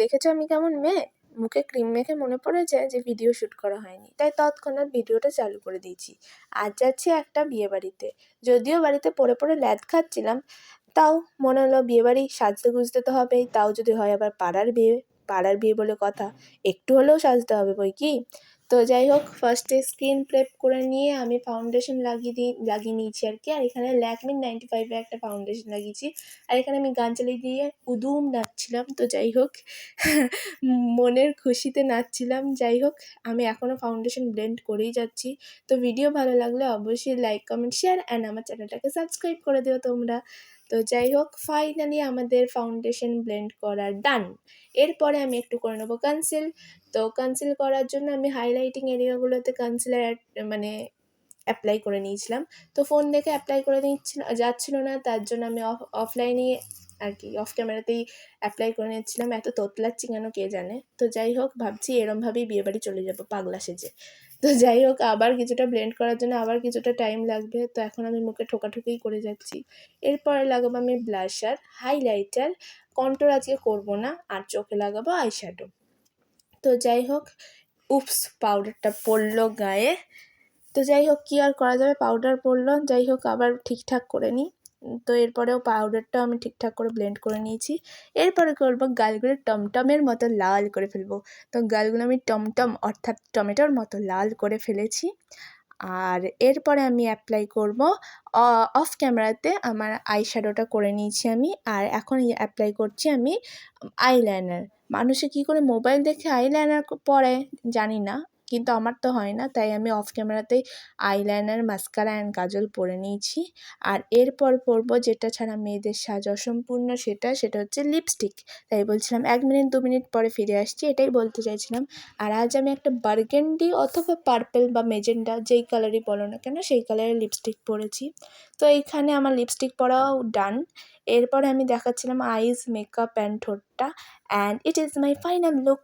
দেখেছো আমি কেমন মেয়ে? মুখে ক্রিম মেখে মনে পড়েছে যে ভিডিও শ্যুট করা হয়নি, তাই তৎক্ষণাৎ ভিডিওটা চালু করে দিয়েছি। আজ যাচ্ছি একটা বিয়েবাড়িতে। যদিও বাড়িতে পড়ে পড়ে ল্যাদ খাচ্ছিলাম, তাও মনে হলো বিয়েবাড়ি সাজতে গুজতে তো হবেই, তাও যদি হয় আবার পাড়ার বিয়ে। পাড়ার বিয়ে বলে কথা, একটু হলেও সাজতে হবে বই কি। তো যাই হোক, ফার্স্টে স্কিন প্রেপ করে নিয়ে আমি ফাউন্ডেশন লাগিয়ে নিয়েছি আর কি। আর এখানে ল্যাকমির 95 একটা ফাউন্ডেশন লাগিয়েছি। আর এখানে আমি গান চালিয়ে দিয়ে উদুম নাচছিলাম। তো যাই হোক, মনের খুশিতে নাচছিলাম। যাই হোক, আমি এখনও ফাউন্ডেশন ব্লেন্ড করেই যাচ্ছি। তো ভিডিও ভালো লাগলে অবশ্যই লাইক, কমেন্ট, শেয়ার অ্যান্ড আমার চ্যানেলটাকে সাবস্ক্রাইব করে দিও তোমরা। তো যাই হোক, ফাইনালি আমাদের ফাউন্ডেশন ব্লেন্ড করা ডান। এরপরে আমি একটু করে নেবো কনসিল। তো কনসিল করার জন্য আমি হাইলাইটিং এরিয়াগুলোতে কনসিলার মানে অ্যাপ্লাই করে নিয়েছিলাম। তো ফোন দেখে অ্যাপ্লাই করে যাচ্ছিল না, তার জন্য আমি অফলাইনে আর কি অফ ক্যামেরাতেই অ্যাপ্লাই করে নিচ্ছিলাম। এত তোতলাচ্ছি কেন কে জানে। তো যাই হোক, ভাবছি এরমভাবেই বিয়েবাড়ি চলে যাবো পাগলা সেজে। তো যাই হোক, আবার কিছুটা ব্লেন্ড করার জন্য আবার কিছুটা টাইম লাগবে। তো এখন আমি মুখে ঠোকাঠুকিই করে যাচ্ছি। এরপরে লাগাবো আমি ব্লাশার, হাইলাইটার, কন্ট্রোর আজকে করবো না, আর চোখে লাগাবো আইশ্যাডো। তো যাই হোক, উপস পাউডারটা পড়লো গায়ে। তো যাই হোক, কী আর করা যাবে, পাউডার পড়লো। যাই হোক, আবার ঠিকঠাক করে নিই। তো এরপরেও পাউডারটাও আমি ঠিকঠাক করে ব্লেন্ড করে নিয়েছি। এরপরে করবো গালগুলো টমটমের মতো লাল করে ফেলবো। তো গালগুলো আমি টমটম অর্থাৎ টমেটোর মতো লাল করে ফেলেছি। আর এরপরে আমি অ্যাপ্লাই করব অফ ক্যামেরাতে আমার আইশ্যাডোটা করে নিয়েছি আমি। আর এখন অ্যাপ্লাই করছি আমি আইলাইনার। মানুষে কী করে মোবাইল দেখে আইলাইনার পরে জানি না, কিন্তু আমার তো হয় না, তাই আমি অফ ক্যামেরাতেই আইলাইনার, মাস্কারা অ্যান্ড কাজল পরে নিয়েছি। আর এরপর পরবো যেটা ছাড়া মেয়েদের সাজ অসম্পূর্ণ, সেটা হচ্ছে লিপস্টিক। তাই বলছিলাম 1 মিনিট 2 মিনিট পরে ফিরে আসছি, এটাই বলতে চাইছিলাম। আর আজ আমি একটা বার্গেন্ডি অথবা পার্পল বা মেজেন্ডা, যেই কালারই বলো না কেন, সেই কালারের লিপস্টিক পরেছি। তো এইখানে আমার লিপস্টিক পরাও ডান। এরপরে আমি দেখাচ্ছিলাম আইস, মেকআপ অ্যান্ড ঠোঁটটা, and it is my final look.